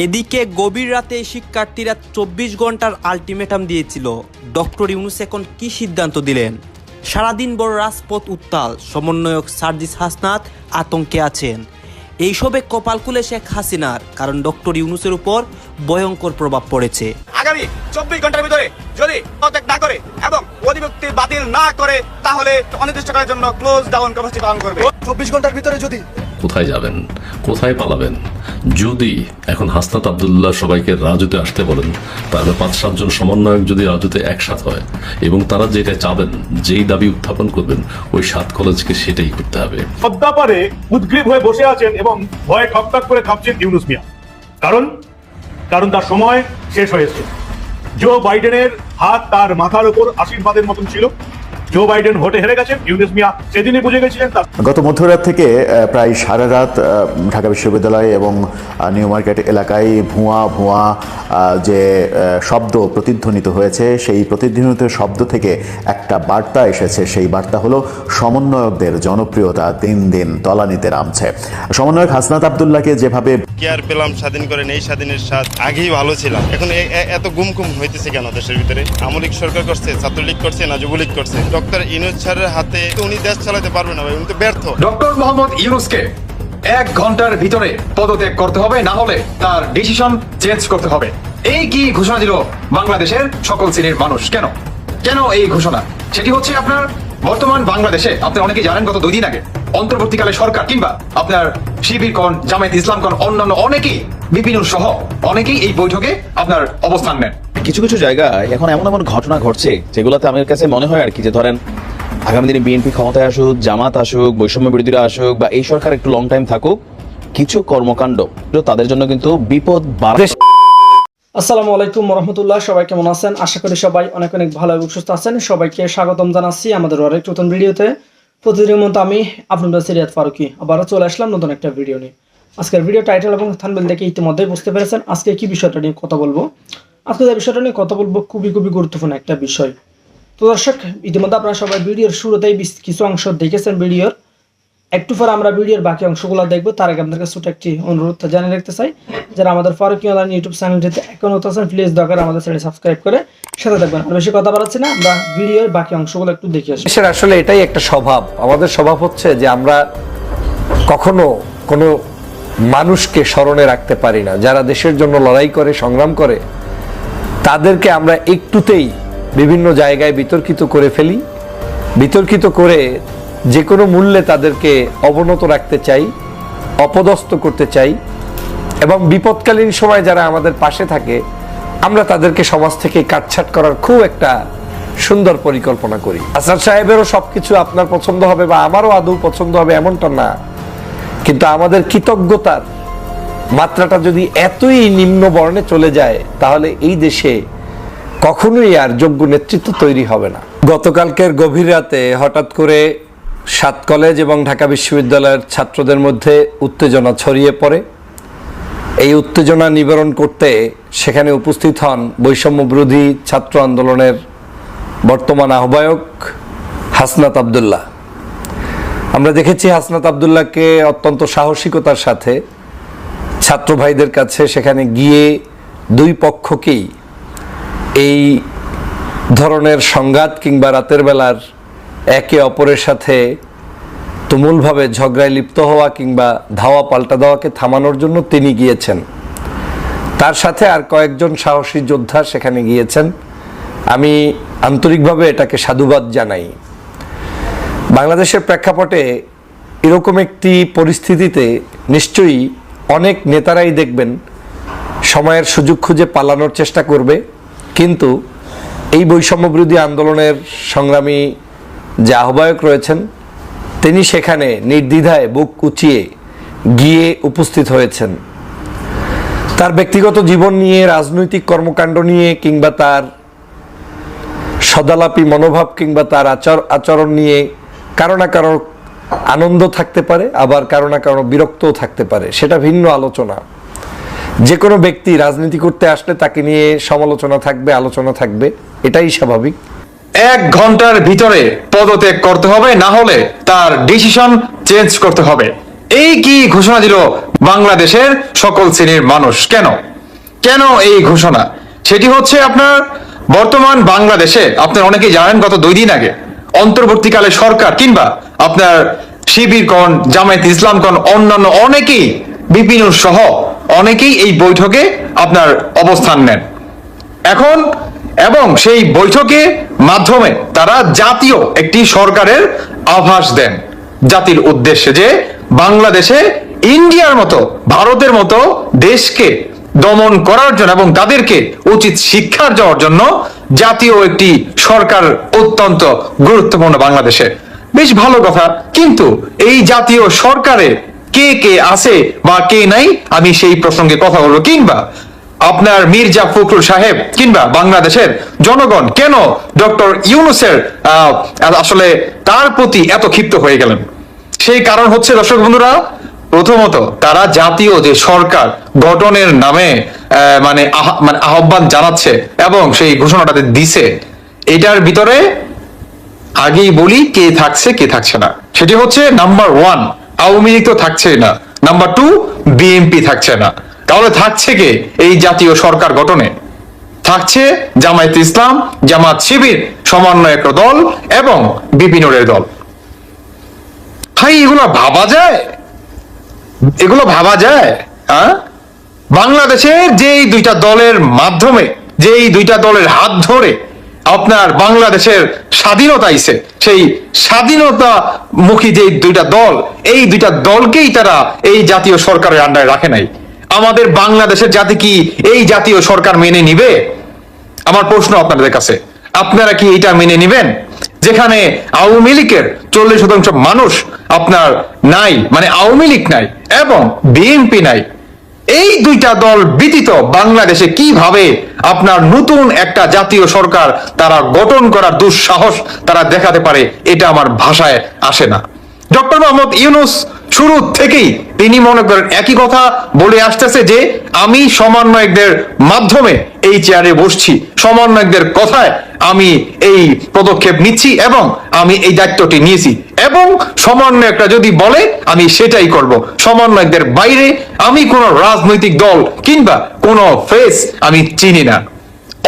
এদিকে গভীর রাতে শিক্ষার্থীরা 24 ঘন্টার আলটিমেটাম দিয়েছিল। ডক্টর ইউনূস এখন কি সিদ্ধান্ত দিলেন? সারাদিন বড় রাজপথ উত্তাল, সমন্বয়ক সার্জিস হাসনাত আতঙ্কে আছেন। এইসবে কপাল খুলে শেখ হাসিনার, কারণ ডক্টর ইউনূসের উপর ভয়ঙ্কর প্রভাব পড়েছে। আগামী 24 ঘন্টার ভিতরে যদি পদত্যাগ না করে এবং অধিভুক্তি বাতিল না করে তাহলে অনির্দিষ্টকালের জন্য ক্লোজ ডাউন কর্মসূচি পালন করবে। 24 ঘন্টার ভিতরে যদি কোথায় যাবেন, কোথায় পালাবেন? যদি এখন হাসনাত আব্দুল্লাহ সবাইকে রাজুতে আসতে বলেন, তাহলে 5-7 জন সমন্বয়ক যদি রাজুতে একসাথ হয় এবং তারা যেটা চাবেন, যেই দাবি উত্থাপন করবেন, ওই 7 কলেজকে সেটাই করতে হবে। পদ্মাপারে উদ্গ্রীব হয়ে বসে আছেন এবং ভয়ে ঠকঠক করে কাঁপছেন ইউনূস মিয়া। কারণ তার সময় শেষ হয়েছে। জো বাইডেনের হাত তার মাথার উপর আশীর্বাদের মতন ছিল। জো বাইডেন ভোটে হেরে গেছেন, ইউনূস মিয়া সেদিনই বুঝে গেছিলেন। গত মধ্যরাত থেকে প্রায় সারা রাত ঢাকা বিশ্ববিদ্যালয় এবং নিউ মার্কেট এলাকায় ভুয়া যে শব্দ প্রতিধ্বনিত হয়েছে, সেই প্রতিধ্বনিত শব্দ থেকে একটা বার্তা এসেছে। সেই বার্তা হলো সমন্বয়কদের জনপ্রিয়তা দিন দিন তলানিতে নামছে। সমন্বয়ক হাসনাত আব্দুল্লাহকে যেভাবে কেয়ার পেলাম স্বাধীন করে নেই স্বাধীনের স্বাদ, আগেই ভালো ছিলাম, এখন এত গুমকুম হইতেছে কেন দেশের ভিতরে? আওয়ামী লীগ সরকার করছে, ছাত্রলীগ করছে, না যুবলীগ করছে? ডক্টর ইউনূস স্যারের হাতে উনি দেশ চালাতে পারবে না ভাই, উনি তো ব্যর্থ। ডক্টর মোহাম্মদ ইউনূসকে 1 ঘন্টার ভিতরে পদত্যাগ করতে হবে, না হলে তার ডিসিশন চেঞ্জ করতে হবে। এই কি ঘোষণা দিল বাংলাদেশের সকল শ্রেণীর মানুষ? কেন এই ঘোষণা? সেটি হচ্ছে আপনার বর্তমান বাংলাদেশে আপনি অনেকেই জানেন, গত 2 দিন আগে অন্তর্বর্তীকালে সরকার কিংবা আপনার শিবির কোন, জামায়াত ইসলাম কোন, অন্যান্য অনেকেই, বিপিনুর সহ অনেকেই এই বৈঠকে আপনার অবস্থান নেন। কিছু কিছু জায়গায় এখন এমন ঘটনা ঘটছে যেগুলোতে আমার কাছে মনে হয় আর কি, যে ধরেন আগামী দিনে বিএনপি ক্ষমতায় আসুক, জামাত আসুক, বৈষম্য বিরোধীরা আসুক, বা এই সরকার একটু লং টাইম থাকুক, কিছু কর্মকাণ্ড তাদের জন্য কিন্তু বিপদ বাড়ে। আসসালামু আলাইকুম রহমতুল্লাহ, সবাই কেমন আছেন? আশা করি সবাই অনেক ভালো এবং সুস্থ আছেন। সবাইকে স্বাগতম জানাচ্ছি আমাদের আরেক নতুন ভিডিওতে। প্রতিদিনের মতো আমি আপনাদের সিরিয়াত ফারুকি আবারও চলে আসলাম নতুন একটা ভিডিও নিয়ে। আজকের ভিডিও টাইটেল এবং থাম্বনেল দেখে ইতিমধ্যেই বুঝতে পেরেছেন আজকে কি বিষয়টা নিয়ে কথা বলবো। আজকে যে বিষয়টা নিয়ে কথা বলবো খুবই গুরুত্বপূর্ণ একটা বিষয়। তো দর্শক, ইতিমধ্যে আপনারা সবাই ভিডিওর শুরুতেই কিছু অংশ দেখেছেন ভিডিওর। একটু পরে আমরা ভিডিওর বাকি অংশগুলো দেখবো। তার আগে আপনাদের ছোট একটি অনুরোধ জানিয়ে রাখতে চাই, যারা আমাদের ফারুকি অনলাইন ইউটিউব চ্যানেলটিতে এখন আছেন, প্লিজ দয়া করে আমাদের চ্যানেল সাবস্ক্রাইব করে সাথে থাকবেন। আর বেশি কথা বাড়াচ্ছি না, আমরা ভিডিওর বাকি অংশগুলো একটু দেখে আসি। আসলে এটাই একটা স্বভাব, আমাদের স্বভাব হচ্ছে যে আমরা কখনো কোনো মানুষকে স্মরণে রাখতে পারি না। যারা দেশের জন্য লড়াই করে, সংগ্রাম করে, তাদেরকে আমরা একটুতেই বিভিন্ন জায়গায় বিতর্কিত করে ফেলি। বিতর্কিত করে যে কোনো মূল্যে তাদেরকে অবনত রাখতে চাই, অপদস্থ করতে চাই, এবং বিপদকালীন সময় যারা আমাদের পাশে থাকে আমরা তাদেরকে সমাজ থেকে কাটছাট করার খুব একটা সুন্দর পরিকল্পনা করি। আসাদ সাহেবেরও সবকিছু আপনার পছন্দ হবে বা আমারও আদৌ পছন্দ হবে এমনটা না, কিন্তু আমাদের কৃতজ্ঞতার মাত্রাটা যদি এতই নিম্ন বর্ণে চলে যায় তাহলে এই দেশে কখনোই আর যোগ্য নেতৃত্ব তৈরি হবে না। গতকালকের গভীর রাতে হঠাৎ করে 7 কলেজ এবং ঢাকা বিশ্ববিদ্যালয়ের ছাত্রদের মধ্যে উত্তেজনা ছড়িয়ে পড়ে। এই উত্তেজনা নিবারণ করতে সেখানে উপস্থিত হন বৈষম্য বিরোধী ছাত্র আন্দোলনের বর্তমান আহ্বায়ক হাসনাত আব্দুল্লাহ। আমরা দেখেছি হাসনাত আব্দুল্লাহকে অত্যন্ত সাহসিকতার সাথে ছাত্র ভাইদের কাছে সেখানে গিয়ে দুই পক্ষকেই এই ধরনের সংঘাত কিংবা রাতের বেলার একে অপরের সাথে তুমুলভাবে ঝগড়ায় লিপ্ত হওয়া কিংবা ধাওয়া পাল্টা দেওয়াকে থামানোর জন্য তিনি গিয়েছেন। তার সাথে আর কয়েকজন সাহসী যোদ্ধা সেখানে গিয়েছেন। আমি আন্তরিকভাবে এটাকে সাধুবাদ জানাই। বাংলাদেশের প্রেক্ষাপটে এরকম একটি পরিস্থিতিতে নিশ্চয়ই অনেক নেতারাই দেখবেন সময়ের সুযোগ খুঁজে পালানোর চেষ্টা করবে, কিন্তু এই বৈষম্য বিরোধী আন্দোলনের সংগ্রামী যে আহ্বায়ক রয়েছেন তিনি সেখানে নির্দ্বিধায় বুক উঁচিয়ে গিয়ে উপস্থিত হয়েছেন। তার ব্যক্তিগত জীবন নিয়ে, রাজনৈতিক কর্মকাণ্ড নিয়ে, কিংবা তার সদালাপী মনোভাব কিংবা তার আচরণ নিয়ে কারো না কারো আনন্দ থাকতে পারে, আবার কারো না কারো বিরক্তও থাকতে পারে, সেটা ভিন্ন আলোচনা। যে কোনো ব্যক্তি রাজনীতি করতে আসলে তাকে নিয়ে সমালোচনা থাকবে, আলোচনা থাকবে, এটাই স্বাভাবিক। 1 ঘন্টার ভিতরে পদত্যাগ করতে হবে, না হলে তার ডিসিশন চেঞ্জ করতে হবে। এই কি ঘোষণা দিল বাংলাদেশের সকল শ্রেণীর মানুষ? কেন কেন এই ঘোষণা? সেটি হচ্ছে আপনার বর্তমান বাংলাদেশে আপনার অনেকেই জানেন গত 2 দিন আগে অন্তর্বর্তীকালে সরকার কিংবা আপনার শিবির কোন জামায়াত ইসলাম কোন অন্যান্য অনেকেই বিপিন সহ অনেকেই এই বৈঠকে আপনার অবস্থান নেন এখন, এবং সেই বৈঠকে মাধ্যমে তারা জাতীয় একটি সরকারের আভাস দেন জাতির উদ্দেশ্যে যে বাংলাদেশে ইন্ডিয়ার মতো ভারতের মতো দেশকে দমন করার জন্য এবং তাদেরকে উচিত শিক্ষা দেওয়ার জন্য জাতীয় একটি সরকার অত্যন্ত গুরুত্বপূর্ণ বাংলাদেশে। বেশ ভালো কথা, কিন্তু এই জাতীয় সরকারে কে কে আছে বা কে নাই আমি সেই প্রসঙ্গে কথা বলবো, কিংবা আপনার মির্জা ফখরুল সাহেব কিংবা বাংলাদেশের জনগণ কেন ডক্টর ইউনূসের আসলে তার প্রতি এত ক্ষিপ্ত হয়ে গেলেন। সেই কারণ হচ্ছে দর্শক বন্ধুরা, প্রথমত তারা জাতীয় যে সরকার গঠনের নামে মানে আহ্বান জানাচ্ছে এবং সেই ঘোষণাটাতে দিছে, এটার ভিতরে আগেই বলি কে থাকছে কে থাকছে না। সেটি হচ্ছে নাম্বার 1 আওয়ামী লীগ তো থাকছে না, নাম্বার 2 বিএনপি থাকছে না। তাহলে থাকছে কে এই জাতীয় সরকার গঠনে? থাকছে জামায়াত ইসলাম, জামাত শিবির সমন্বয়ক দল এবং বিপিনের দল। ভাই এগুলো ভাবা যায়? এগুলো ভাবা যায়? বাংলাদেশের যেই 2টা দলের মাধ্যমে, যেই 2টা দলের হাত ধরে আপনার বাংলাদেশের স্বাধীনতা আইছে, সেই স্বাধীনতা মুখী যে 2টা দল, এই 2টা দলকেই তারা এই জাতীয় সরকারের আন্ডারে রাখে নাই। আমাদের বাংলাদেশের জাতি কি এই জাতীয় সরকার মেনে নিবে? আমার প্রশ্ন আপনাদের কাছে, আপনারা কি এটা মেনে নিবেন? যেখানে আওয়ামী লীগের 40% মানুষ আপনার নাই, মানে আওয়ামী লীগ নাই এবং বিএনপি নাই, এই 2টা দল ব্যতীত বাংলাদেশে কিভাবে আপনার নতুন একটা জাতীয় সরকার তারা গঠন করার দুঃসাহস তারা দেখাতে পারে, এটা আমার ভাষায় আসে না। ডক্টর মোহাম্মদ ইউনূস শুরু থেকেই তিনি মনে করেন একই কথা বলে আসতেছে যে আমি সমন্বয়কদের মাধ্যমে এই চেয়ারে বসছি, সমন্বয়কদের কথায় আমি এই পদক্ষেপ নিচ্ছি এবং আমি এই দায়িত্বটি নিয়েছি, এবং সমন্বয়করা যদি বলে আমি সেটাই করব। সমন্বয়কদের বাইরে আমি কোনো রাজনৈতিক দল কিংবা কোনো ফেস আমি চিনি না।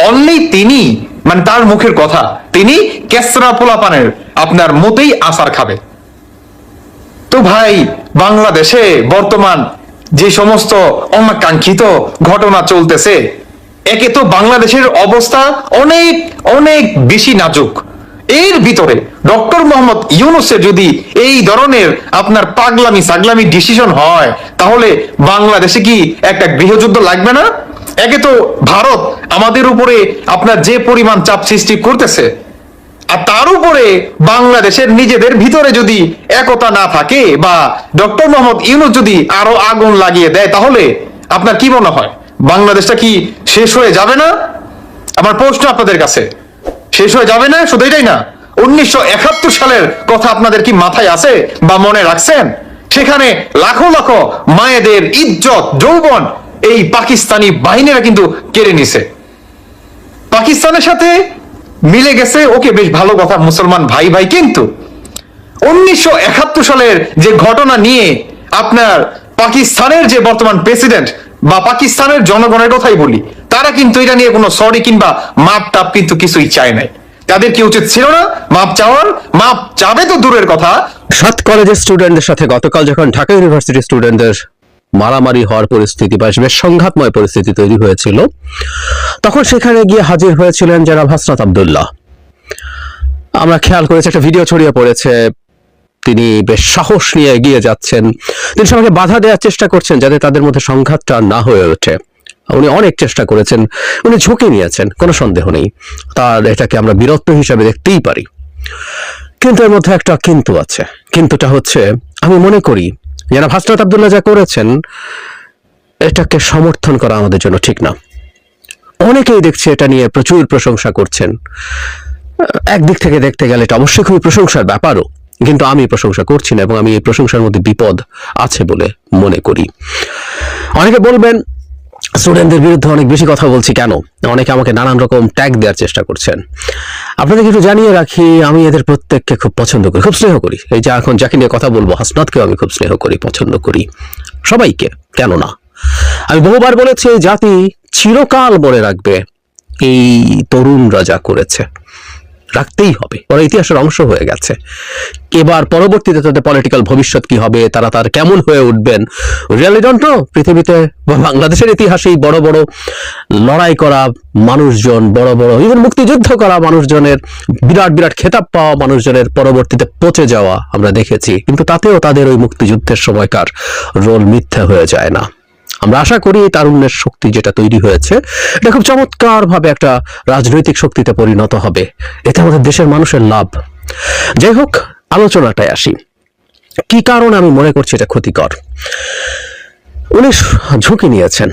অনলি তিনি, মানে তার মুখের কথা, তিনি কেসরা পোলাপানের আপনার মতেই আসার খাবে। তো ভাই বাংলাদেশে বর্তমান যে সমস্ত অনাকাঙ্ক্ষিত ঘটনা চলতেছে, একে তো বাংলাদেশের অবস্থা অনেক অনেক বেশি নাজুক। এর ভিতরে ডক্টর মোহাম্মদ ইউনূসের যদি এই ধরনের আপনার পাগলামি ডিসিশন হয়, তাহলে বাংলাদেশে কি একটা গৃহযুদ্ধ লাগবে না? একে তো ভারত আমাদের উপরে আপনার যে পরিমাণ চাপ সৃষ্টি করতেছে, আর তার উপরে বাংলাদেশের নিজেদের ভিতরে যদি একতা না থাকে বা ডক্টর মোহাম্মদ ইউনূস যদি আরো আগুন লাগিয়ে দেয়, তাহলে আপনার কি মনে হয় বাংলাদেশটা কি শেষ হয়ে যাবে না? আমার প্রশ্ন আপনাদের কাছে, শেষ হয়ে যাবে না? শুধু এটাই না, 1971 সালের কথা আপনাদের কি মাথায় আছে বা মনে রাখছেন? সেখানে লাখো লাখো মায়েদের ইজ্জত যৌবন এই পাকিস্তানি বাহিনীরা কিন্তু কেড়ে নিছে। পাকিস্তানের সাথে মিলে গেছে, ওকে বেশ ভালো কথা, মুসলমান ভাই ভাই, কিন্তু 1971 সালের যে ঘটনা নিয়ে আপনার পাকিস্তানের যে বর্তমান প্রেসিডেন্ট বা পাকিস্তানের জনগণের কথাই বলি, তারা কিন্তু এটা নিয়ে কোনো সরি কিংবা মাপ টাপ কিন্তু কিছুই চায় নাই। তাদের কি উচিত ছিল না মাপ চাওয়ার? মাপ চাবে তো দূরের কথা। 7 কলেজের স্টুডেন্টদের সাথে গতকাল যখন ঢাকা ইউনিভার্সিটির স্টুডেন্টদের মারামারি হওয়ার পরিস্থিতি বা বেশ সংঘাতময় পরিস্থিতি তৈরি হয়েছিল, তখন সেখানে গিয়ে হাজির হয়েছিলেন জনাব হাসনাত আব্দুল্লাহ। আমরা খেয়াল করেছি, একটা ভিডিও ছড়িয়ে পড়েছে, তিনি বেশ সাহস নিয়ে এগিয়ে যাচ্ছেন, তিনি সবাইকে বাধা দেওয়ার চেষ্টা করছেন যাতে তাদের মধ্যে সংঘাতটা না হয়ে ওঠে। উনি অনেক চেষ্টা করেছেন, উনি ঝুঁকি নিয়েছেন, কোনো সন্দেহ নেই, তার এটাকে আমরা বীরত্ব হিসাবে দেখতেই পারি। কিন্তু এর মধ্যে একটা কিন্তু আছে। কিন্তুটা হচ্ছে, আমি মনে করি জনাব হাসনাত আব্দুল্লাহ যা করেছেন এটাকে সমর্থন করা আমাদের জন্য ঠিক না। অনেকেই দেখছে এটা নিয়ে প্রচুর প্রশংসা করছেন। একদিক থেকে দেখতে গেলে এটা অবশ্যই খুবই প্রশংসার ব্যাপারও, কিন্তু আমি প্রশংসা করছি না এবং আমি এই প্রশংসার মধ্যে বিপদ আছে বলে মনে করি। অনেকে বলবেন স্টুডেন্টদের বিরুদ্ধে অনেক বেশি কথা বলছি কেন, অনেকে আমাকে নানান রকম ট্যাগ দেওয়ার চেষ্টা করছেন। আপনাদেরকে একটু জানিয়ে রাখি, আমি এদের প্রত্যেককে খুব পছন্দ করি, খুব স্নেহ করি। এই যে এখন যাকে নিয়ে কথা বলবো, হাসনাতকেও আমি খুব স্নেহ করি, পছন্দ করি, সবাইকে, কেন না। আমি বহুবার বলেছি এই জাতি চিরকাল মনে রাখবে এই তরুণরা যা করেছে, রাখতেই হবে, ওরা ইতিহাসের অংশ হয়ে গেছে। এবার পরবর্তীতে তাদের পলিটিক্যাল ভবিষ্যৎ কি হবে, তারা তার কেমন হয়ে উঠবেন, রিয়েলি ডোন্ট নো। পৃথিবীতে বা বাংলাদেশের ইতিহাসেই বড় বড় লড়াই করা মানুষজন, বড় বড় ইভেন মুক্তিযুদ্ধ করা মানুষজনের, বিরাট বিরাট খেতাব পাওয়া মানুষজনের পরবর্তীতে পচে যাওয়া আমরা দেখেছি, কিন্তু তাতেও তাদের ওই মুক্তিযুদ্ধের সময়কার রোল মিথ্যা হয়ে যায় না। আমরা আশা করি এই তারুণ্যের শক্তি যেটা তৈরি হয়েছে, এটা খুব চমৎকার ভাবে একটা রাজনৈতিক শক্তিতে পরিণত হবে, এতে আমাদের দেশের মানুষের লাভ। যাই হোক, আলোচনাটায় আসি। কি কারণে আমি মনে করছি এটা ক্ষতিকর? উনি ঝুঁকি নিয়েছেন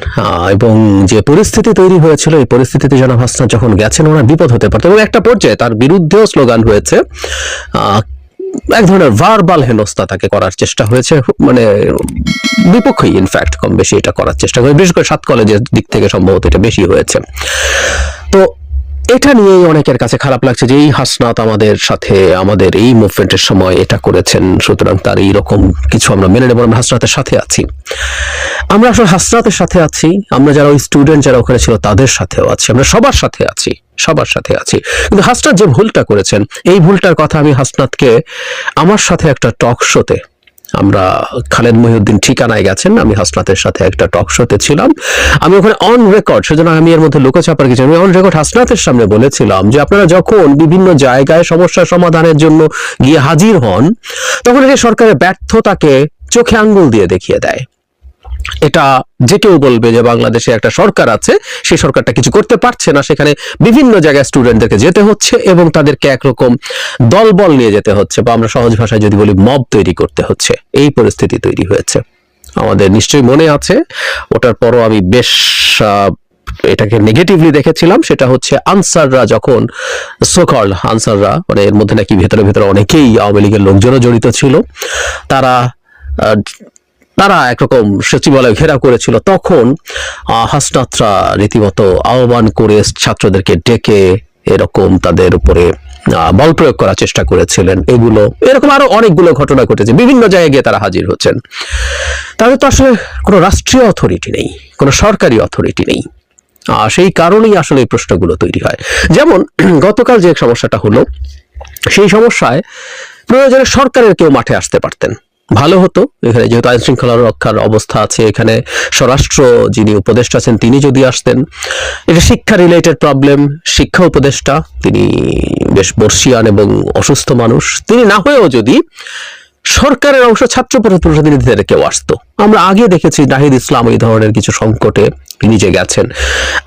এবং যে পরিস্থিতি তৈরি হয়েছিল, এই পরিস্থিতিতে জনাব হাসনাত যখন গেছেন, ওনার বিপদ হতে পারত এবং একটা পর্যায়ে তার বিরুদ্ধেও স্লোগান হয়েছে, এক ধরনের ভার্বাল হেনস্থা তাকে করার চেষ্টা হয়েছে, মানে বিপক্ষেই ইনফ্যাক্ট কম বেশি এটা করার চেষ্টা করে, বিশেষ করে 7 কলেজের দিক থেকে সম্ভবত এটা বেশি হয়েছে। তো এটা নিয়েই অনেকের কাছে খারাপ লাগছে যে এই হাসনাত আমাদের সাথে আমাদের এই মুভমেন্টের সময় এটা করেছেন, সুতরাং তার এইরকম কিছু আমরা মেনে নেব, আমরা হাসনাতের সাথে আছি। আমরা আসলে হাসনাতের সাথে আছি, আমরা যারা ওই স্টুডেন্ট যারা ওখানে ছিল তাদের সাথেও আছি, আমরা সবার সাথে আছি, সবার সাথে আছি। কিন্তু হাসনাত যে ভুলটা করেছেন, এই ভুলটার কথা আমি হাসনাতকে আমার সাথে একটা টক শোতে, আমরা খালেদ মহিউদ্দিন ঠিকানায় গেছেন, আমি হাসনাতের সাথে একটা টক শোতে ছিলাম, আমি ওখানে অন রেকর্ড, সেজন্য আমি এর মধ্যে লুকোছাপার কিছু, আমি অন রেকর্ড হাসনাতের সামনে বলেছিলাম যে আপনারা যখন বিভিন্ন জায়গায় সমস্যা সমাধানের জন্য গিয়ে হাজির হন, তখন এই সরকারের ব্যর্থতাকে চোখে আঙ্গুল দিয়ে দেখিয়ে দেয়। এটা যে কেউ বলবে যে বাংলাদেশে একটা সরকার আছে, সেই সরকারটা কিছু করতে পারছে না, সেখানে বিভিন্ন জায়গায় স্টুডেন্টদেরকে যেতে হচ্ছে এবং তাদেরকে একরকম দলবল নিয়ে যেতে হচ্ছে, বা আমরা সহজ ভাষায় যদি বলি মব তৈরি করতে হচ্ছে। এই পরিস্থিতি তৈরি হয়েছে, আমাদের নিশ্চয়ই মনে আছে। ওটার পরও আমি বেশ এটাকে নেগেটিভলি দেখেছিলাম। সেটা হচ্ছে আনসাররা যখন, সোকল্ড আনসাররা, মানে এর মধ্যে নাকি ভেতরে ভেতরে অনেকেই আওয়ামী লীগের লোকজনও জড়িত ছিল, তারা একরকম সচিবালয় ঘেরাও করেছিল, তখন হাসনাতরা রীতিমতো আহ্বান করে ছাত্রদেরকে ডেকে এরকম তাদের উপরে বল প্রয়োগ করার চেষ্টা করেছিলেন। এগুলো এরকম আরো অনেকগুলো ঘটনা ঘটেছে, বিভিন্ন জায়গায় গিয়ে তারা হাজির হচ্ছেন। তাদের তো আসলে কোনো রাষ্ট্রীয় অথরিটি নেই, কোনো সরকারি অথরিটি নেই, সেই কারণেই আসলে এই প্রশ্নগুলো তৈরি হয়। যেমন গতকাল যে সমস্যাটা হলো, সেই সমস্যায় প্রয়োজনে সরকারের কেউ মাঠে আসতে পারতেন, ভালো হতো। এখানে যেহেতু আইন শৃঙ্খলা রক্ষার অবস্থা আছে, এখানে স্বরাষ্ট্র যিনি উপদেষ্টা আছেন তিনি যদি আসতেন। এটা শিক্ষা রিলেটেড প্রবলেম, শিক্ষা উপদেষ্টা তিনি বেশ বর্ষিয়ান এবং অসুস্থ মানুষ, তিনি না হয়েও যদি সরকারের অংশ ছাত্র প্রতিনিধিদের কেউ আসতো। আমরা আগে দেখেছি নাহিদ ইসলাম এই ধরনের কিছু সংকটে নিজে গেছেন।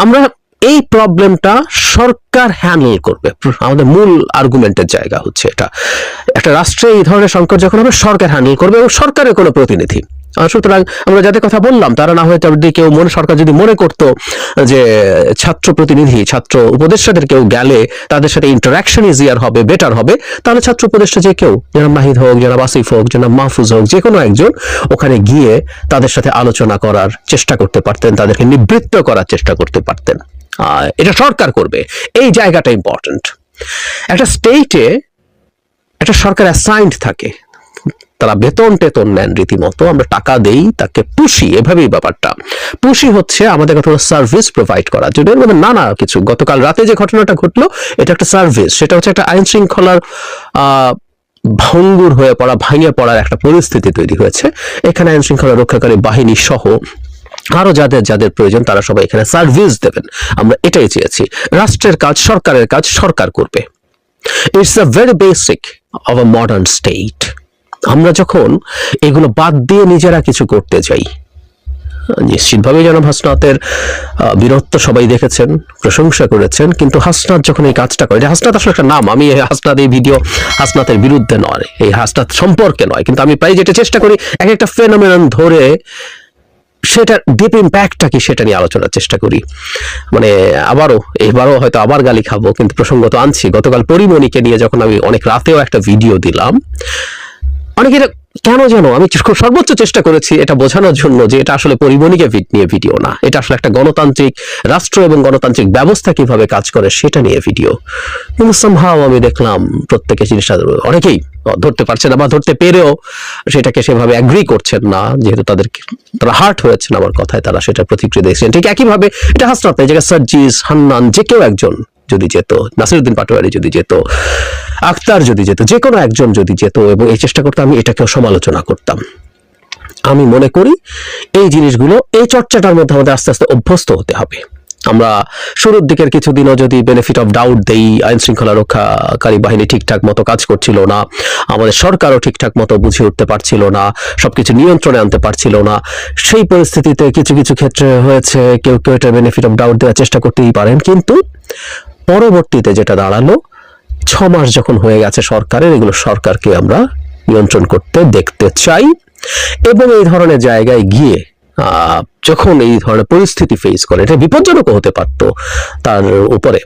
আমরা এই প্রবলেমটা সরকার হ্যান্ডেল করবে, আমাদের মূল আর্গুমেন্টের জায়গা হচ্ছে এটা। একটা রাষ্ট্রে এই ধরনের সংকট যখন হবে, সরকার হ্যান্ডেল করবে এবং সরকারের কোনো প্রতিনিধি। সুতরাং আমরা যাদের কথা বললাম, তারা না হয়তো কেউ সরকার যদি মনে করতো যে ছাত্র প্রতিনিধি, ছাত্র উপদেষ্টাদের কেউ গেলে তাদের সাথে ইন্টারাকশন ইজিয়ার হবে, বেটার হবে, তাহলে ছাত্র উপদেষ্টা যে কেউ, জনাব নাহিদ হোক, জনাব আসিফ হোক, জনাব মাহফুজ হোক, যে কোনো একজন ওখানে গিয়ে তাদের সাথে আলোচনা করার চেষ্টা করতে পারতেন, তাদেরকে নিবৃত্ত করার চেষ্টা করতে পারতেন। এটা সরকার করবে, এই জায়গাটা ইম্পর্টেন্ট। একটা স্টেটে একটা সরকার অ্যাসাইন্ড থাকে, তারা বেতন টেতন নেন রীতিমতো, আমরা টাকা দেই তাকে, পুষি, এভাবেই ব্যাপারটা। পুষি হচ্ছে আমাদের কথা সার্ভিস প্রোভাইড করার জন্য, এর মধ্যে নানা কিছু। গতকাল রাতে যে ঘটনাটা ঘটলো, এটা একটা সার্ভিস, সেটা হচ্ছে একটা আইন শৃঙ্খলার ভঙ্গুর হয়ে পড়া, ভাঙে পড়ার একটা পরিস্থিতি তৈরি হয়েছে। এখানে আইন শৃঙ্খলা রক্ষাকারী বাহিনী সহ আরো যাদের যাদের প্রয়োজন তারা সবাই এখানে সার্ভিস দেবেন, আমরা এটাই চেয়েছি। রাষ্ট্রের কাজ, সরকারের কাজ সরকার করবে। It's a very basic of a modern state. আমরা যখন এগুলো বাদ দিয়ে নিজেরা কিছু করতে যাই, নিশ্চিতভাবে জনাব হাসনাতের বীরত্ব সবাই দেখেছেন, প্রশংসা করেছেন, কিন্তু হাসনাত যখন এই কাজটা করে, হাসনাত আসলে একটা নাম, আমি হাসনাত এই ভিডিও হাসনাতের বিরুদ্ধে নয়, এই হাসনাত সম্পর্কে নয়, কিন্তু আমি প্রায় যেটা চেষ্টা করি এক একটা ফেনোমেনন ধরে সেটার ডিপ ইম্প্যাক্টটা কি সেটা নিয়ে আলোচনার চেষ্টা করি। মানে এবারও হয়তো আবার গালি খাবো, কিন্তু প্রসঙ্গত আনছি। গতকাল পরিমণিকে নিয়ে যখন আমি অনেক রাতেও একটা ভিডিও দিলাম, অনেকে এটা কেন জানো, আমি সর্বোচ্চ চেষ্টা করেছি এটা বোঝানোর জন্য যে এটা আসলে পরিমণিকে নিয়ে ভিডিও না, এটা আসলে একটা গণতান্ত্রিক রাষ্ট্র এবং গণতান্ত্রিক ব্যবস্থা কিভাবে কাজ করে সেটা নিয়ে ভিডিও। কিন্তু সামহাও আমি দেখলাম প্রত্যেকে জিনিসটা অনেকেই ধরতে পারছে না, বা ধরতে পেরেও সেটাকে সেভাবে অ্যাগ্রি করছেন না, যেহেতু তারা হার্ট হয়েছেন আমার কথায়, তারা সেটা প্রতিক্রিয়া দিয়েছেন। ঠিক একইভাবে এটা হাসনাত এই জায়গায় সার্জিস, হান্নান, যে কেউ একজন যদি যেত, নাসিরউদ্দিন পাটোয়ারি যদি যেত, আক্তার যদি যেত, যে কোনো একজন যদি যেত এবং এই চেষ্টা করতাম, আমি এটাকেও সমালোচনা করতাম। আমি মনে করি এই জিনিসগুলো, এই চর্চাটার মধ্যে আমাদের আস্তে আস্তে অভ্যস্ত হতে হবে। আমরা শুরুর দিকের কিছুদিনও যদি বেনিফিট অফ ডাউট দেই, আইন শৃঙ্খলা রক্ষাকারী বাহিনী ঠিকঠাক মতো কাজ করছিল না, আমাদের সরকারও ঠিকঠাক মতো বুঝে উঠতে পারছিল না, সবকিছু নিয়ন্ত্রণে আনতে পারছিল না, সেই পরিস্থিতিতে কিছু কিছু ক্ষেত্রে হয়েছে কেউ কেউ এটা বেনিফিট অফ ডাউট দেওয়ার চেষ্টা করতেই পারেন। কিন্তু পরবর্তীতে যেটা দাঁড়ালো, 6 মাস যখন হয়ে গেছে সরকারের, এগুলো সরকারকে আমরা নিয়ন্ত্রণ করতে দেখতে চাই। এবং এই ধরনের জায়গায় গিয়ে যখন এই ধরনের পরিস্থিতি ফেস করে, এটা বিপজ্জনকও হতে পারতো তার উপরে।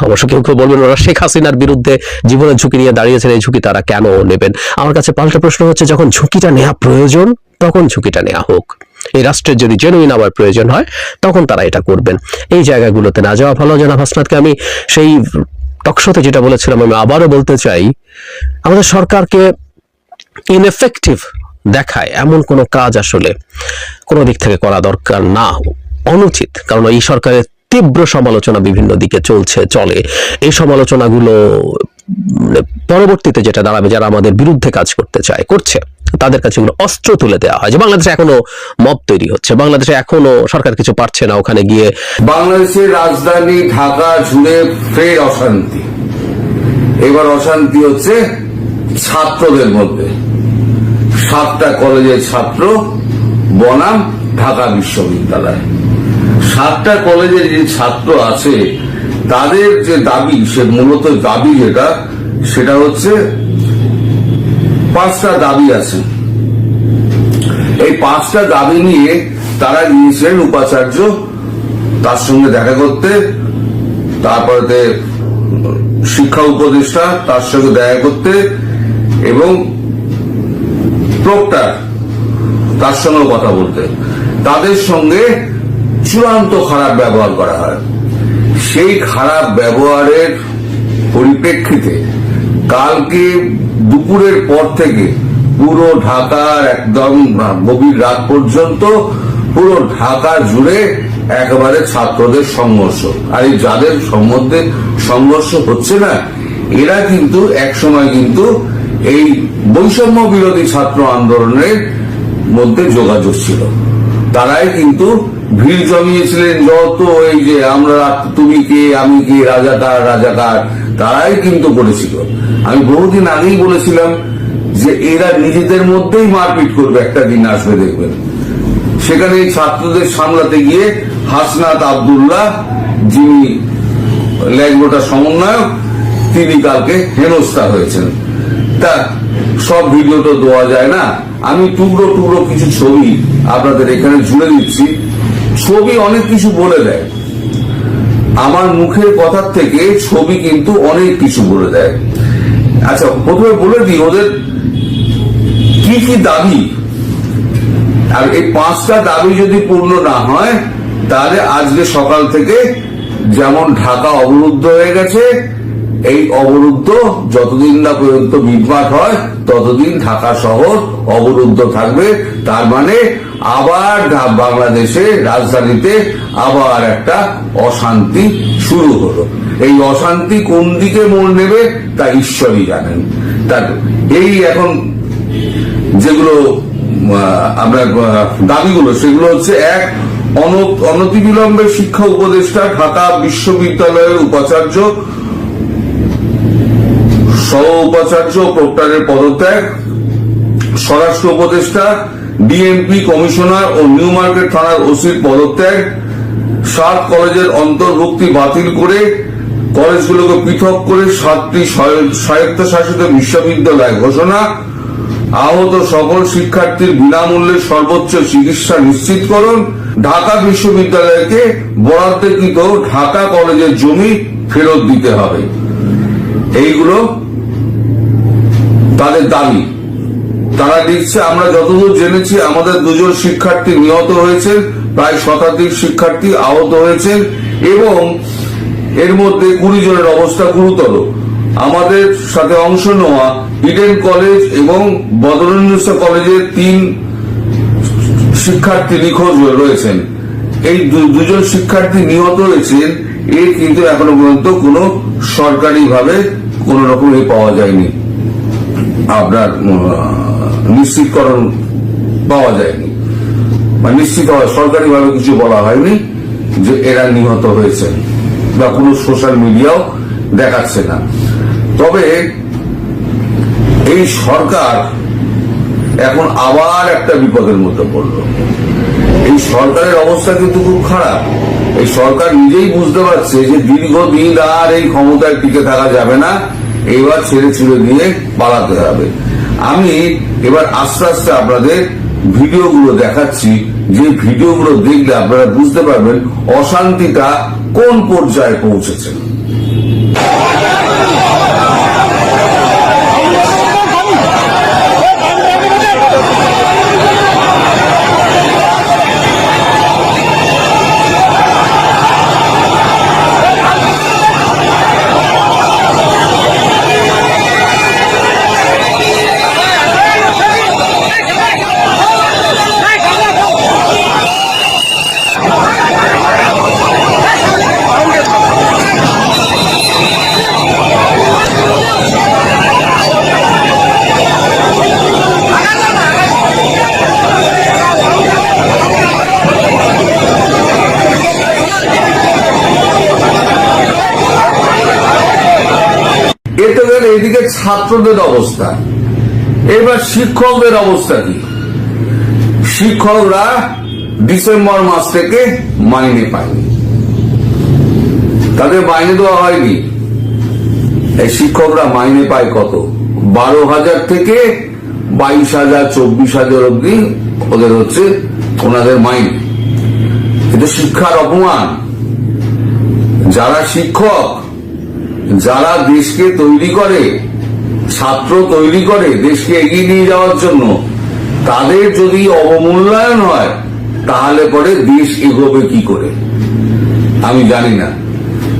অবশ্য কেউ কেউ বলবেন ওরা শেখ হাসিনার বিরুদ্ধে জীবনের ঝুঁকি নিয়ে দাঁড়িয়েছেন, এই ঝুঁকি তারা কেন নেবেন? আমার কাছে পাল্টা প্রশ্ন হচ্ছে, যখন ঝুঁকিটা নেওয়া প্রয়োজন তখন ঝুঁকিটা নেওয়া হোক। এই রাষ্ট্রের যদি জেনুইন আবার প্রয়োজন হয় তখন তারা এটা করবেন। এই জায়গাগুলোতে না যাওয়া ভালো। জনাব হাসনাতকে আমি সেই টকশোতে যেটা বলেছিলাম, আমি আবারও বলতে চাই, আমাদের সরকারকে ইনএফেক্টিভ দেখায় এমন কোনো কাজ আসলে কোনো দিক থেকে করা দরকার না, অনুচিত। কারণ এই সরকারের তীব্র সমালোচনা বিভিন্ন দিকে চলে। এই সমালোচনাগুলো পরবর্তীতে যেটা দাঁড়াবে, যারা আমাদের বিরুদ্ধে কাজ করতে চায়, করছে, তাদের কাছে এগুলো অস্ত্র তুলে দেওয়া হয় যে বাংলাদেশে এখনো মব তৈরি হচ্ছে, বাংলাদেশে এখনো সরকার কিছু পারছে না, ওখানে গিয়ে বাংলাদেশের রাজধানী ঢাকা জুড়ে ফের অশান্তি। এবার অশান্তি হচ্ছে ছাত্রদের মধ্যে। 7টা কলেজের ছাত্র বনাম ঢাকা বিশ্ববিদ্যালয়। 7টা কলেজের যে ছাত্র আছে তাদের যে দাবি, সে মূলত দাবি সেটা হচ্ছে 5টা দাবি আছে। এই 5টা দাবি নিয়ে তারা গিয়েছিলেন উপাচার্য, তার সঙ্গে দেখা করতে, তারপরে শিক্ষা উপদেষ্টা তার সঙ্গে দেখা করতে, এবং প্রক্টর তার সঙ্গে কথা বলতে। তাদের সঙ্গে চূড়ান্ত খারাপ ব্যবহার করা হয়। সেই খারাপ ব্যবহারের পরিপ্রেক্ষিতে কালকে দুপুরের পর থেকে পুরো ঢাকার একদম গভীর রাত পর্যন্ত পুরো ঢাকা জুড়ে একেবারে ছাত্রদের সংঘর্ষ। আর এই যাদের মধ্যে সংঘর্ষ হচ্ছে না, এরা কিন্তু একসময় কিন্তু এই বৈষম্য বিরোধী ছাত্র আন্দোলনের মধ্যে যোগাযোগ ছিল। তারাই কিন্তু ভিড় জমিয়েছিলেন, যত এই যে আমরা তুমি কে আমি কে রাজাকার, তারাই কিন্তু করেছিল। আমি বহুদিন আগেই বলেছিলাম যে এরা নিজেদের মধ্যেই মারপিট করবে, একটা দিন আসবে দেখবেন। সেখানে এই ছাত্রদের সামলাতে গিয়ে হাসনাত আব্দুল্লাহ, যিনি ল্যাংড়োটা সমন্বয়ক, তিনি কালকে হেনস্থা হয়েছেন। তা সব ভিডিও তো দেওয়া যায় না, আমি টুকরো কিছু ছবি আপনাদের এখানে জুড়ে দিচ্ছি। ছবি অনেক কিছু বলে দেয়, আমার মুখের কথার থেকে ছবি কিন্তু অনেক কিছু বলে দেয়। আচ্ছা, প্রথমে বলে দিই ওদের কি কি দাবি। আর এই 5টা দাবি যদি পূর্ণ না হয়, তাহলে আজকে সকাল থেকে যেমন ঢাকা অবরুদ্ধ হয়ে গেছে, এই অবরুদ্ধ যতদিন না পর্যন্ত মিটমাট হয় ততদিন ঢাকা শহর অবরুদ্ধ থাকবে। তার মানে আবার বাংলাদেশে রাজধানীতে আবার একটা অশান্তি শুরু হলো। এই অশান্তি কোন দিকে মোড় নেবে তা ঈশ্বরই জানেন। তার এই এখন যেগুলো আমরা দাবিগুলো, সেগুলো হচ্ছে: 1, অনতিবিলম্বে শিক্ষা উপদেষ্টা, ঢাকা বিশ্ববিদ্যালয়ের উপাচার্য, সহ উপাচার্য, প্রক্টরের পদত্যাগ, স্বরাষ্ট্র উপদেষ্টা, ডিএমপি কমিশনার ও নিউ মার্কেট থানার ওসির পদত্যাগ, 7 কলেজের অন্তর্ভুক্তি বাতিল করে কলেজগুলোকে পৃথক করে 7টি স্বায়ত্তশাসিত বিশ্ববিদ্যালয় ঘোষণা, আহত সকল শিক্ষার্থীর বিনামূল্যে সর্বোচ্চ চিকিৎসা নিশ্চিতকরণ, ঢাকা বিশ্ববিদ্যালয়কে বরাদ্দকৃত ঢাকা কলেজের জমি ফেরত দিতে হবে। এইগুলো তাদের দাবি। তারা লিখছে, আমরা যতদূর জেনেছি আমাদের 2 জন শিক্ষার্থী নিহত হয়েছেন, প্রায় শতাধিক শিক্ষার্থী আহত হয়েছেন এবং এর মধ্যে 20 জনের অবস্থা গুরুতর। আমাদের সাথে অংশ নেওয়া ইডেন কলেজ এবং বদরুন্নেসা কলেজের 3 শিক্ষার্থী নিখোঁজ রয়েছেন। এই 2 জন শিক্ষার্থী নিহত হয়েছেন, এর কিন্তু এখনো পর্যন্ত কোনো সরকারিভাবে কোন রকম পাওয়া যায়নি, আপনার নিশ্চিতকরণ পাওয়া যায়নি, বা নিশ্চিত সরকারিভাবে কিছু বলা হয়নি যে এরা নিহত হয়েছেন, বা কোনো সোশ্যাল মিডিয়াও দেখাচ্ছে না। তবে এই সরকার এখন আবার একটা বিপদের মধ্যে পড়ল। এই সরকারের অবস্থা কিন্তু খুব খারাপ। এই সরকার নিজেই বুঝতে পারছে যে দীর্ঘদিন আর এই ক্ষমতায় টিকে থাকা যাবে না, এবার ছেড়ে ছুড়ে দিয়ে পালাতে হবে। আমি এবার আস্তে আস্তে আপনাদের ভিডিওগুলো দেখাচ্ছি, যে ভিডিওগুলো দেখলে আপনারা বুঝতে পারবেন অশান্তিটা কোন পর্যায়ে পৌঁছেছে। এতে গেলে এদিকে ছাত্রদের অবস্থা, এবার শিক্ষকদের অবস্থা কি? শিক্ষকরা ডিসেম্বর মাস থেকে মাইনে পায়নি, তাদের মাইনে দেওয়া হয়নি। এই শিক্ষকরা মাইনে পায় কত? 12,000 থেকে 22,000 24,000 অব্দি ওদের হচ্ছে ওনাদের মাইনে। এটা শিক্ষার অপমান। যারা শিক্ষক, যারা দেশকে তৈরি করে, ছাত্র তৈরি করে দেশকে এগিয়ে নিয়ে যাওয়ার জন্য, তাদের যদি অবমূল্যায়ন হয় তাহলে পরে দেশ এগোবে কি করে আমি জানি না।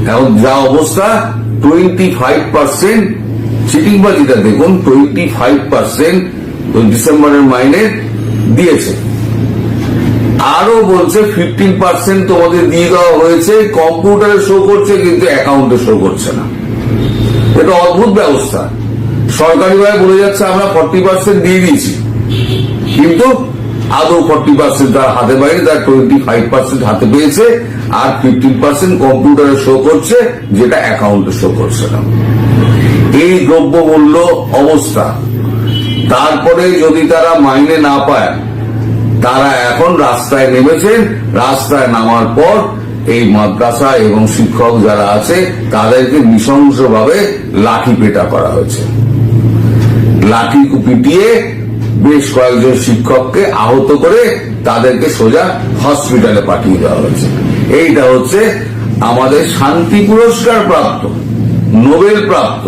এখন যা অবস্থা, 25% চিটিংবাজিটা দেখুন, 25% ডিসেম্বরের মাইনে দিয়েছে। আরো বলছে 15% তোমাদের দিয়ে দেওয়া হয়েছে, কম্পিউটারে শো করছে কিন্তু অ্যাকাউন্টে শো করছে না। এটা অদ্ভুত ব্যবস্থা। সরকারিভাবে বলে যাচ্ছে আমরা 40% দিয়ে দিয়েছি, কিন্তু আদৌ 40% তার হাতে পায়নি, তার 25% হাতে পেয়েছে, আর 15% কম্পিউটারে শো করছে, যেটা অ্যাকাউন্টে শো করছে না। এই দ্রব্যমূল্য অবস্থা। তারপরে যদি তারা মাইনে না পায়, তারা এখন রাস্তায় নেমেছেন। রাস্তায় নামার পর এই মাদ্রাসা এবং শিক্ষক যারা আছে তাদেরকে নৃশংসভাবে লাঠি পেটা করা হয়েছে। লাঠি পিটিয়ে বেশ কয়েকজন শিক্ষককে আহত করে তাদেরকে সোজা হসপিটালে পাঠিয়ে দেওয়া হয়েছে। এইটা হচ্ছে আমাদের শান্তি পুরস্কার প্রাপ্ত, নোবেল প্রাপ্ত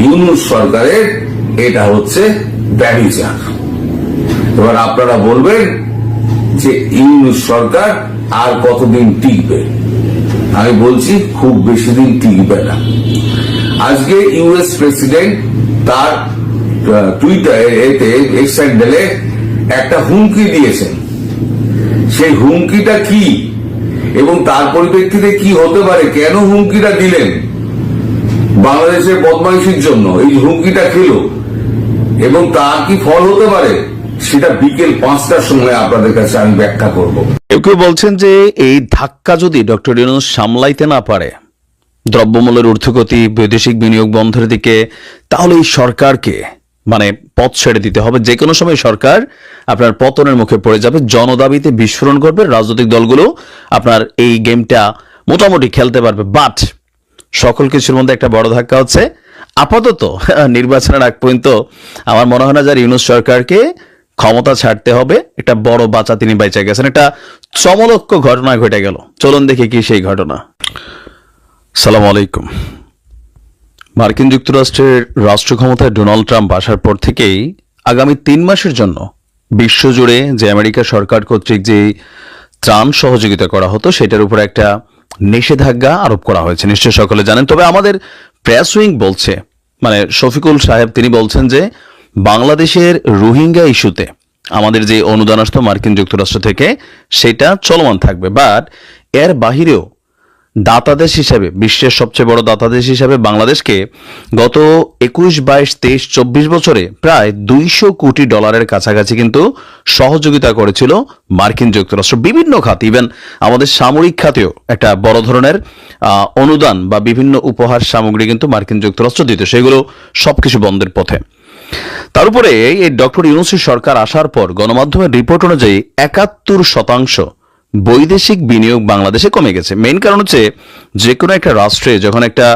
ইউনূস সরকারের এটা হচ্ছে ব্যভিচার। এবার আপনারা বলবেন যে ইউনূস সরকার আর কতদিন টিকবে? আমি বলছি খুব বেশি দিন টিকবে না। আজকে ইউএস প্রেসিডেন্ট তার টুইটারে এক্স হ্যান্ডেলে একটা হুমকি দিয়েছেন। সেই হুমকিটা কি এবং তার পরিপ্রেক্ষিতে কি হতে পারে, কেন হুমকিটা দিলেন, বাংলাদেশের বদমাইশির জন্য এই হুমকিটা খেল এবং তার কি ফল হতে পারে, সেটা বিকেল 5টার সময় আপনাদের কাছে আমি ব্যাখ্যা করব। কেউ কেউ বলছেন যে এই ধাক্কা যদি ডক্টর ইউনূস সামলাইতে না পারে, দ্রব্যমূল্যের ঊর্ধ্বগতি, বৈদেশিক বিনিয়োগ বন্ধের দিকে, তাহলে এই সরকারকে পথ ছেড়ে দিতে হবে। যে কোনো সময় সরকার আপনার পতনের মুখে পড়ে যাবে, জনদাবিতে বিস্ফোরণ করবে, রাজনৈতিক দলগুলো আপনার এই গেমটা মোটামুটি খেলতে পারবে। বাট সকল কিছুর মধ্যে একটা বড় ধাক্কা হচ্ছে আপাতত নির্বাচনের আগ পর্যন্ত আমার মনে হয় না যার ইউনূস সরকারকে ক্ষমতা ছাড়তে হবে। একটা বড় বাঁচা তিনি বেঁচে গেছেন। একটা চমলক্ষ ঘটনা ঘটে গেল, চলুন দেখি কি সেই ঘটনা। সালাম আলাইকুম। মার্কিন যুক্তরাষ্ট্রের রাষ্ট্র ক্ষমতায় ডোনাল্ড ট্রাম্প আসার পর থেকেই আগামী 3 মাসের জন্য বিশ্বজুড়ে যে আমেরিকা সরকার কর্তৃক যে ত্রাণ সহযোগিতা করা হতো সেটার উপর একটা নিষেধাজ্ঞা আরোপ করা হয়েছে, নিশ্চয় সকলে জানেন। তবে আমাদের প্রেস উইং বলছে, মানে শফিকুল সাহেব তিনি বলছেন যে বাংলাদেশের রোহিঙ্গা ইস্যুতে আমাদের যে অনুদান আসতো মার্কিন যুক্তরাষ্ট্র থেকে সেটা চলমান থাকবে, বাট এর বাহিরেও দাতা দেশ হিসাবে, বিশ্বের সবচেয়ে বড় দাতা দেশ হিসাবে বাংলাদেশকে গত 21, 22, 23, 24 বছরে প্রায় $200 কোটি কাছাকাছি কিন্তু সহযোগিতা করেছিল মার্কিন যুক্তরাষ্ট্র বিভিন্ন খাত, ইভেন আমাদের সামরিক খাতেও একটা বড় ধরনের অনুদান বা বিভিন্ন উপহার সামগ্রী কিন্তু মার্কিন যুক্তরাষ্ট্র দিত, সেগুলো সবকিছু বন্ধের পথে। তার উপরে এই ডক্টর ইউনূসের সরকার আসার পর গণমাধ্যমের রিপোর্ট অনুযায়ী 71% বৈদেশিক বিনিয়োগ বাংলাদেশে কমে গেছে। মেইন কারণ হচ্ছে যে কোনো একটা রাষ্ট্রে যখন একটা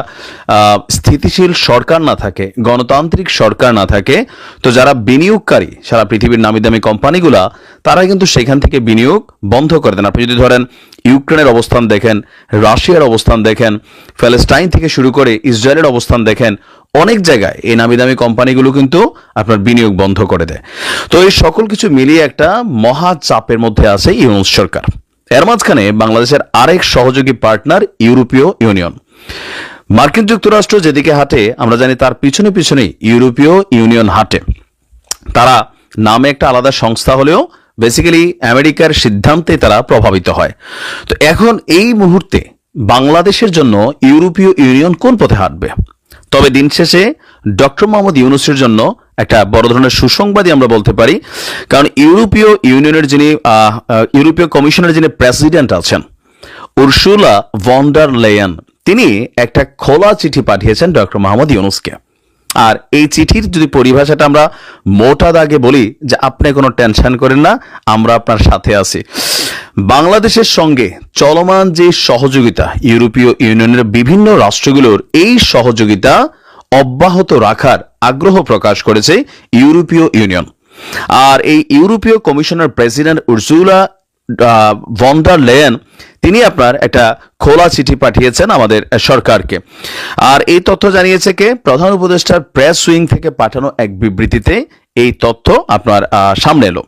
স্থিতিশীল সরকার না থাকে, গণতান্ত্রিক সরকার না থাকে, তো যারা বিনিয়োগকারী সারা পৃথিবীর নামি দামি কোম্পানিগুলা তারা কিন্তু সেখান থেকে বিনিয়োগ বন্ধ করে দেন। আপনি যদি ধরেন ইউক্রেনের অবস্থান দেখেন, রাশিয়ার অবস্থান দেখেন, প্যালেস্টাইন থেকে শুরু করে ইসরায়েলের অবস্থান দেখেন, অনেক জায়গায় এই নামি দামি কোম্পানিগুলো কিন্তু আপনার বিনিয়োগ বন্ধ করে দেয়। তো এই সকল কিছু মিলিয়ে একটা মহা চাপের মধ্যে আছে ইউনূস সরকার। এর মাঝখানে বাংলাদেশের আরেক সহযোগী পার্টনার ইউরোপীয় ইউনিয়ন। মার্কিন যুক্তরাষ্ট্র যেদিকে হাঁটে আমরা জানি তার পিছনে পিছনেই ইউরোপীয় ইউনিয়ন হাঁটে। তারা নামে একটা আলাদা সংস্থা হলেও বেসিক্যালি আমেরিকার সিদ্ধান্তে তারা প্রভাবিত হয়। তো এখন এই মুহূর্তে বাংলাদেশের জন্য ইউরোপীয় ইউনিয়ন কোন পথে হাঁটবে? তবে দিন শেষে ডক্টর মোহাম্মদ ইউনূসের জন্য একটা বড় ধরনের সুসংবাদই আমরা বলতে পারি, কারণ ইউরোপীয় ইউনিয়নের যিনি ইউরোপীয় কমিশনের যিনি প্রেসিডেন্ট আছেন উর্সুলা ভন ডার লেয়েন, তিনি একটা খোলা চিঠি পাঠিয়েছেন ডক্টর মোহাম্মদ ইউনূসকে। আর এই চিঠির যদি পরিভাষাটা আমরা মোটা দাগে বলি যে আপনি কোনো টেনশন করেন না, আমরা আপনার সাথে আছি। বাংলাদেশের সঙ্গে চলমান যে সহযোগিতা ইউরোপীয় ইউনিয়নের বিভিন্ন রাষ্ট্রগুলোর, এই সহযোগিতা অব্যাহত রাখার আগ্রহ প্রকাশ করেছে ইউরোপীয় ইউনিয়ন। আর এই ইউরোপীয় কমিশনের president Ursula von der Leyen তিনি আপনার একটা খোলা চিঠি পাঠিয়েছেন আমাদের সরকারকে। আর এই তথ্য জানিয়েছে কে? প্রধান উপদেষ্টার প্রেস উইং থেকে পাঠানো এক বিবৃতিতে এই তথ্য আপনার সামনে এলো।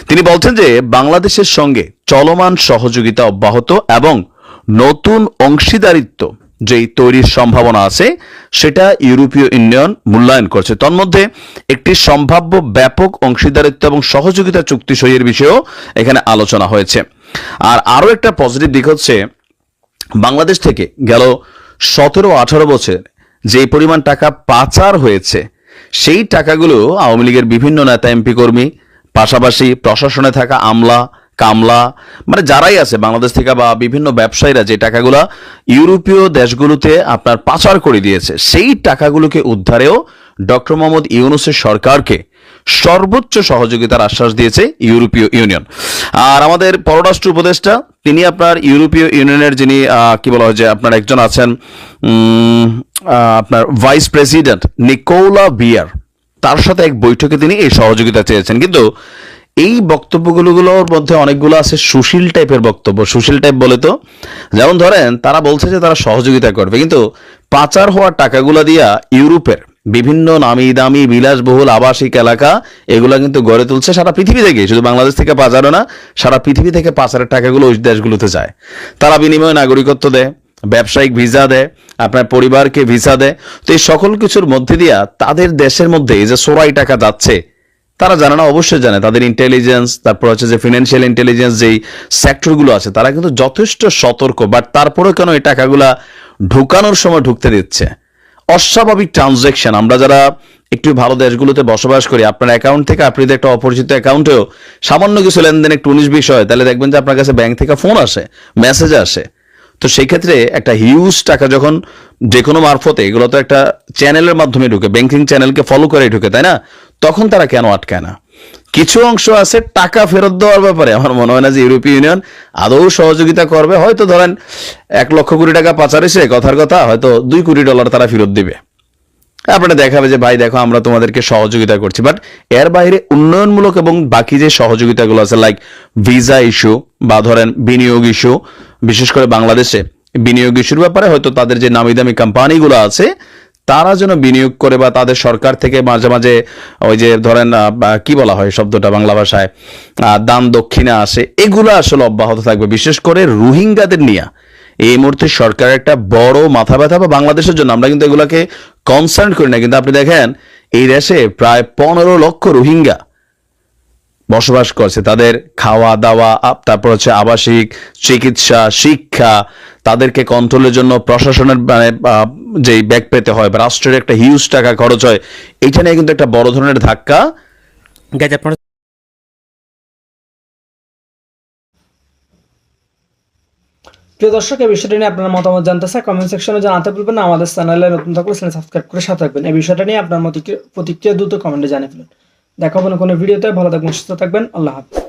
তিনি বলছেন যে বাংলাদেশের সঙ্গে চলমান সহযোগিতা অব্যাহত এবং নতুন অংশীদারিত্ব যেই তৈরির সম্ভাবনা আছে সেটা ইউরোপীয় ইউনিয়ন মূল্যায়ন করছে। তন্মধ্যে একটি সম্ভাব্য ব্যাপক অংশীদারিত্ব এবং সহযোগিতা চুক্তি সইয়ের বিষয়েও এখানে আলোচনা হয়েছে। আর আরো একটা পজিটিভ দিক হচ্ছে বাংলাদেশ থেকে গেল 17-18 বছর যে পরিমাণ টাকা পাচার হয়েছে সেই টাকাগুলো আওয়ামী লীগের বিভিন্ন নেতা এমপি কর্মী, পাশাপাশি প্রশাসনে থাকা আমলা কামলা, মানে যারাই আছে বাংলাদেশ থেকে বা বিভিন্ন ব্যবসায়ীরা যে টাকাগুলা ইউরোপীয় দেশগুলোতে আপনার পাচার করে দিয়েছে, সেই টাকাগুলোকে উদ্ধারেও ডক্টর মোহাম্মদ ইউনূসের সরকারকে সর্বোচ্চ সহযোগিতার আশ্বাস দিয়েছে ইউরোপীয় ইউনিয়ন। আর আমাদের পররাষ্ট্র উপদেষ্টা তিনি আপনার ইউরোপীয় ইউনিয়নের যিনি কি বলা হয় যে আপনার একজন আছেন আপনার ভাইস প্রেসিডেন্ট নিকোলা বিয়ার, তার সাথে এক বৈঠকে তিনি এই সহযোগিতা চেয়েছেন। কিন্তু এই বক্তব্যগুলোর মধ্যে অনেকগুলো আছে সুশীল টাইপের বক্তব্য। সুশীল টাইপ বলে তো যেমন ধরেন তারা বলছে যে তারা সহযোগিতা করবে, কিন্তু পাচার হওয়ার টাকাগুলো দিয়া ইউরোপের বিভিন্ন নামি দামি বিলাসবহুল আবাসিক এলাকা এগুলা কিন্তু গড়ে তুলছে সারা পৃথিবী থেকে, শুধু বাংলাদেশ থেকে পাচারও না, সারা পৃথিবী থেকে পাচারের টাকাগুলো ওই দেশগুলোতে যায়। তারা বিনিময়ে নাগরিকত্ব দেয়, ব্যবসায়িক ভিসা দেয়, আপনার পরিবারকে ভিসা দেয়। তো এই সকল কিছুর মধ্যে দিয়া তাদের দেশের মধ্যে এই যে চোরাই টাকা যাচ্ছে তারা জানে না, অবশ্যই জানে। তাদের ইন্টেলিজেন্স, তারপর হচ্ছে যে ফিনান্সিয়াল ইন্টেলিজেন্স যেই সেক্টরগুলো আছে তারা কিন্তু যথেষ্ট সতর্ক, বাট তারপরেও কেন এই টাকাগুলা ঢুকানোর সময় ঢুকতে দিচ্ছে? অস্বাভাবিক ট্রানজ্যাকশন। আমরা যারা একটু ভালো দেশগুলোতে বসবাস করি, আপনার অ্যাকাউন্ট থেকে আপনি যদি একটা অপরিচিত অ্যাকাউন্টেও সামান্য কিছু লেনদেন একটু 19-20 হয়, তাহলে দেখবেন যে আপনার কাছে ব্যাংক থেকে ফোন আসে, মেসেজ আসে। তো সেই ক্ষেত্রে একটা হিউজ টাকা যখন যে কোনো মারফতে, এগুলো তো একটা চ্যানেলের মাধ্যমে ঢুকে, ব্যাংকিং চ্যানেলকে ফলো করে ঢুকে, তাই না? তখন তারা কেন আটকায় না? কিছু অংশ আছে টাকা ফেরত দেওয়ার ব্যাপারে আমার মনে হয় না যে ইউরোপীয় ইউনিয়ন আদৌ সহযোগিতা করবে। হয়তো ধরেন 1 লক্ষ কোটি টাকা পাচার হয়েছে, কথার কথা হয়তো $2 কোটি তারা ফেরত দিবে, আপনারা দেখাবে যে ভাই দেখো আমরা তোমাদেরকে সহযোগিতা করছি। বাট এর বাইরে উন্নয়নমূলক এবং বাকি যে সহযোগিতাগুলো আছে, লাইক ভিসা ইস্যু বা ধরেন বিনিয়োগ ইস্যু, বিশেষ করে বাংলাদেশে বিনিয়োগ ইস্যুর ব্যাপারে হয়তো তাদের যে নামি দামি কোম্পানিগুলো আছে তারা যেন বিনিয়োগ করে বা তাদের সরকার থেকে মাঝে মাঝে ওই যে ধরেন কি বলা হয় শব্দটা বাংলা ভাষায় দান দক্ষিণা আসে, এগুলো আসলে অব্যাহত থাকবে। বিশেষ করে রোহিঙ্গাদের নিয়ে এই মুহূর্তে সরকারের একটা বড় মাথা ব্যথা, বা বাংলাদেশের জন্য আমরা কিন্তু এগুলাকে কনসার্ন করি না, কিন্তু আপনি দেখেন এই দেশে প্রায় 15 লক্ষ রোহিঙ্গা বসবাস করছে। তাদের খাওয়া দাওয়া, তারপর হচ্ছে আবাসিক, চিকিৎসা, শিক্ষা, তাদেরকে কন্ট্রোলের জন্য প্রশাসনের মানে যেই ব্যাগ পেতে হয় বা রাষ্ট্রের একটা হিউজ টাকা খরচ হয়, এইটা নিয়ে কিন্তু একটা বড় ধরনের ধাক্কা। আপনারা প্রিয় দর্শক, এই বিষয়টা নিয়ে আপনার মতামত জানতে চাই, কমেন্ট সেকশনে জানাতে ভুলবেন না। আমাদের চ্যানেলে নতুন থাকলে চ্যানেল সাবস্ক্রাইব করে সাথে থাকবেন। এই বিষয়টা নিয়ে আপনার প্রতিক্রিয়া দ্রুত কমেন্টে জানিয়ে ফেলুন। দেখা হবে না কোনো ভিডিওতে। ভালো থাকবেন, সুস্থ থাকবেন। আল্লাহ হাফেজ।